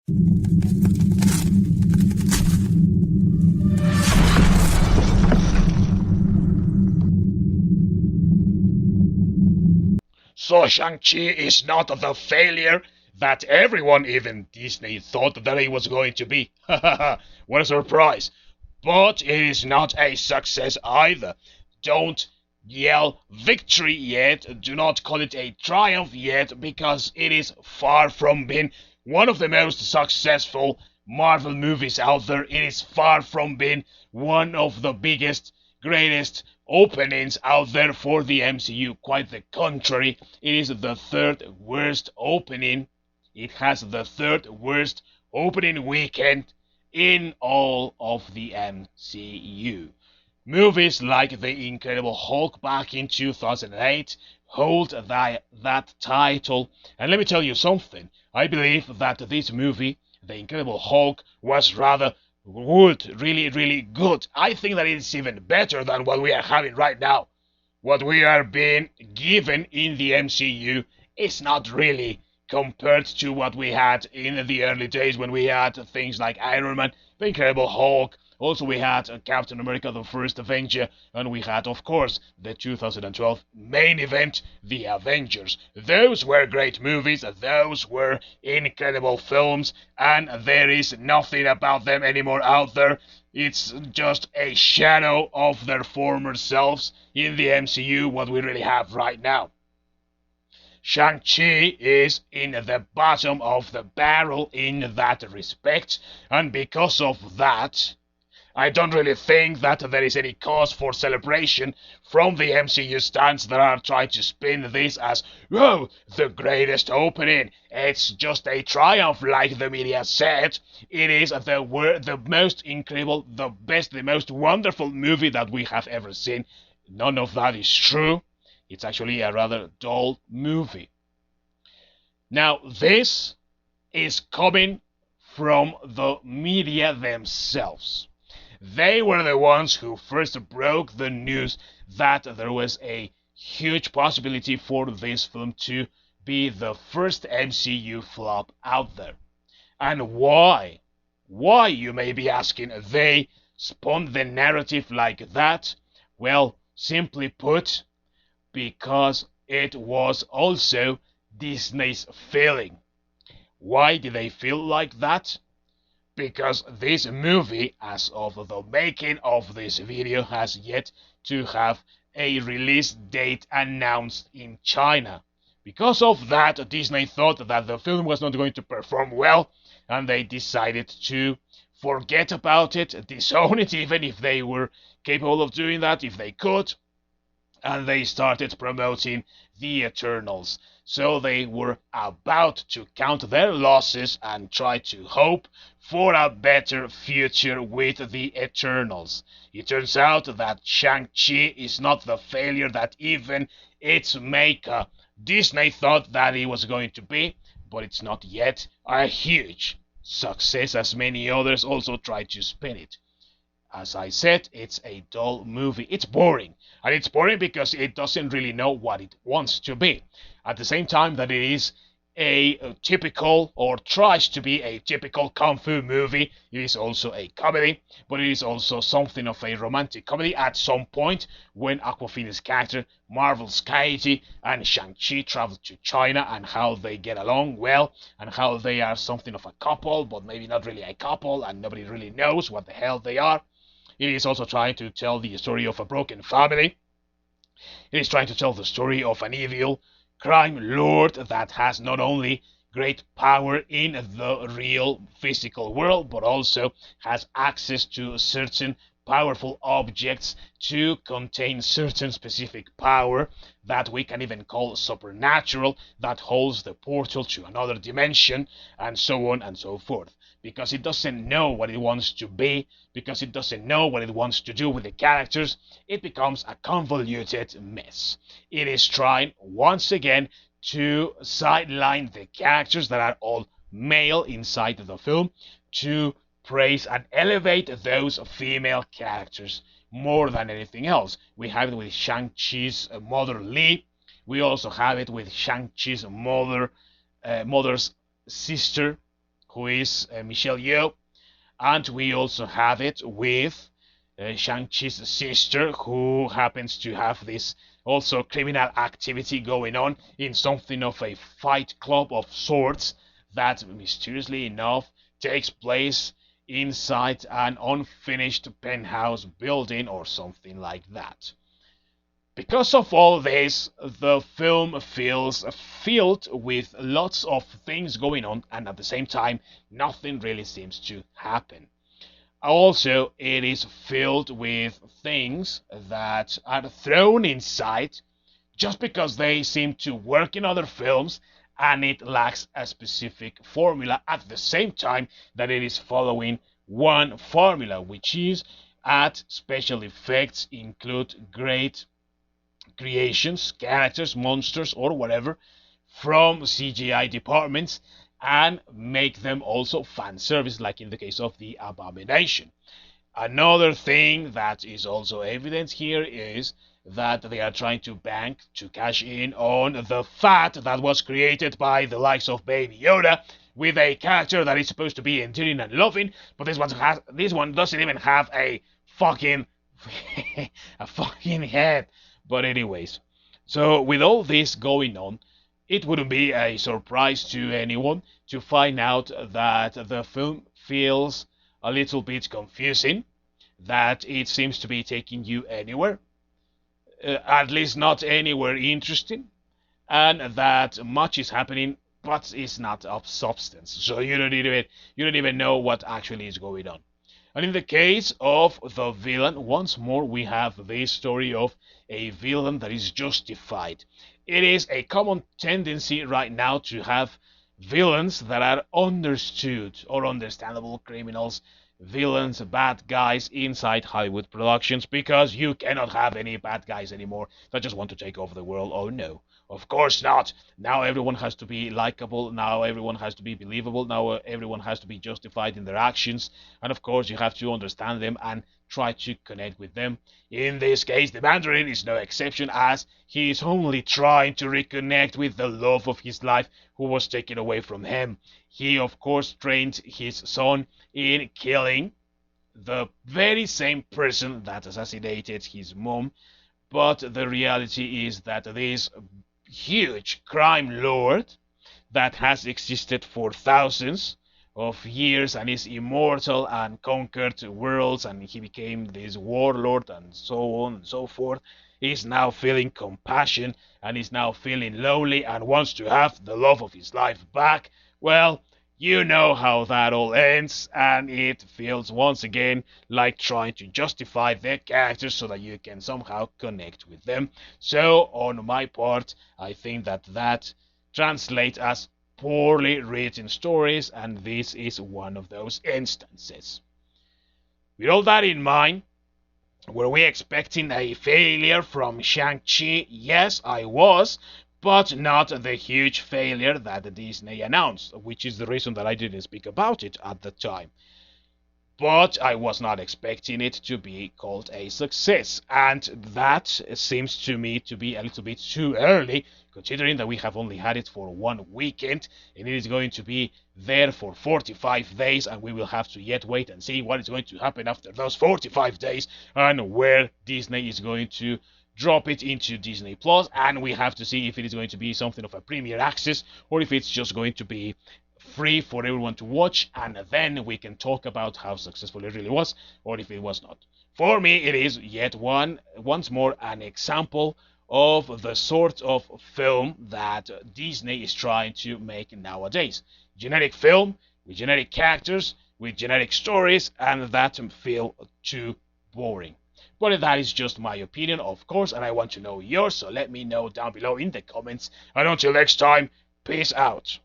So Shang-Chi is not the failure that everyone, even Disney, thought that it was going to be. What a surprise. But it is not a success either. Don't yell victory yet. Do not call it a triumph yet, because it is far from being one of the most successful Marvel movies out there. It is far from being one of the biggest, greatest openings out there for the MCU. Quite the contrary, it is the third worst opening. It has the third worst opening weekend in all of the MCU. Movies like The Incredible Hulk back in 2008 hold that title. And let me tell you something. I believe that this movie, The Incredible Hulk, was rather really good. I think that it's even better than what we are having right now. What we are being given in the MCU is not really compared to what we had in the early days when we had things like Iron Man, The Incredible Hulk. Also, we had Captain America, the First Avenger, and we had, of course, the 2012 main event, The Avengers. Those were great movies, those were incredible films, and there is nothing about them anymore out there. It's just a shadow of their former selves in the MCU, what we really have right now. Shang-Chi is in the bottom of the barrel in that respect, and because of that, I don't really think that there is any cause for celebration from the MCU stands that are trying to spin this as, oh, the greatest opening. It's just a triumph, like the media said. It is the most incredible, the best, the most wonderful movie that we have ever seen. None of that is true. It's actually a rather dull movie. Now, this is coming from the media themselves. They were the ones who first broke the news that there was a huge possibility for this film to be the first MCU flop out there. And why? Why, you may be asking, they spun the narrative like that? Well, simply put, because it was also Disney's feeling. Why did they feel like that? Because this movie, as of the making of this video, has yet to have a release date announced in China. Because of that, Disney thought that the film was not going to perform well, and they decided to forget about it, disown it, even if they were capable of doing that, if they could, and they started promoting the Eternals. So they were about to count their losses and try to hope for a better future with the Eternals. It turns out that Shang-Chi is not the failure that even its maker, Disney, thought that it was going to be, but it's not yet a huge success as many others also try to spin it. As I said, it's a dull movie. It's boring. And it's boring because it doesn't really know what it wants to be. At the same time that it is a typical, or tries to be a typical kung fu movie, it is also a comedy, but it is also something of a romantic comedy at some point when Awkwafina's character marvels Kaiti and Shang-Chi travel to China and how they get along well and how they are something of a couple, but maybe not really a couple, and nobody really knows what the hell they are. It is also trying to tell the story of a broken family. It is trying to tell the story of an evil crime lord that has not only great power in the real physical world, but also has access to certain powerful objects to contain certain specific power that we can even call supernatural, that holds the portal to another dimension, and so on and so forth. Because it doesn't know what it wants to be, because it doesn't know what it wants to do with the characters, it becomes a convoluted mess. It is trying, once again, to sideline the characters that are all male inside the film, to praise and elevate those female characters more than anything else. We have it with Shang-Chi's mother Li. We also have it with Shang-Chi's mother's sister, who is Michelle Yeoh, and we also have it with Shang-Chi's sister, who happens to have this also criminal activity going on in something of a fight club of sorts that mysteriously enough takes place inside an unfinished penthouse building or something like that. Because of all this, the film feels filled with lots of things going on, and at the same time, nothing really seems to happen. Also, it is filled with things that are thrown inside just because they seem to work in other films, and it lacks a specific formula at the same time that it is following one formula, which is at special effects include great creations, characters, monsters, or whatever from CGI departments and make them also fan service, like in the case of the Abomination. Another thing that is also evident here is that they are trying to bank to cash in on the fat that was created by the likes of Baby Yoda with a character that is supposed to be endearing and loving, but this one doesn't even have a fucking a fucking head. But anyways, so with all this going on, it wouldn't be a surprise to anyone to find out that the film feels a little bit confusing, that it seems to be taking you anywhere, at least not anywhere interesting, and that much is happening, but it's not of substance. So you don't even know what actually is going on. And in the case of the villain, once more we have this story of a villain that is justified. It is a common tendency right now to have villains that are understood or understandable criminals, villains, bad guys inside Hollywood productions, because you cannot have any bad guys anymore that just want to take over the world. Oh no. Of course not. Now everyone has to be likable. Now everyone has to be believable. Now everyone has to be justified in their actions. And of course you have to understand them and try to connect with them. In this case, the Mandarin is no exception, as he is only trying to reconnect with the love of his life who was taken away from him. He of course trained his son in killing the very same person that assassinated his mom. But the reality is that this huge crime lord that has existed for thousands of years and is immortal and conquered worlds, and he became this warlord and so on and so forth, is now feeling compassion and is now feeling lonely and wants to have the love of his life back. Well, you know how that all ends, and it feels once again like trying to justify their characters so that you can somehow connect with them. So on my part, I think that translates as poorly written stories, and this is one of those instances. With all that in mind, were we expecting a failure from Shang-Chi? Yes, I was, but not the huge failure that Disney announced, which is the reason that I didn't speak about it at the time. But I was not expecting it to be called a success, and that seems to me to be a little bit too early, considering that we have only had it for one weekend, and it is going to be there for 45 days, and we will have to yet wait and see what is going to happen after those 45 days, and where Disney is going to drop it into Disney Plus, and we have to see if it is going to be something of a premier access or if it's just going to be free for everyone to watch, and then we can talk about how successful it really was or if it was not. For me, it is yet once more an example of the sort of film that Disney is trying to make nowadays. Generic film with generic characters, with generic stories, and that feel too boring. But that is just my opinion, of course, and I want to know yours, so let me know down below in the comments. And until next time, peace out.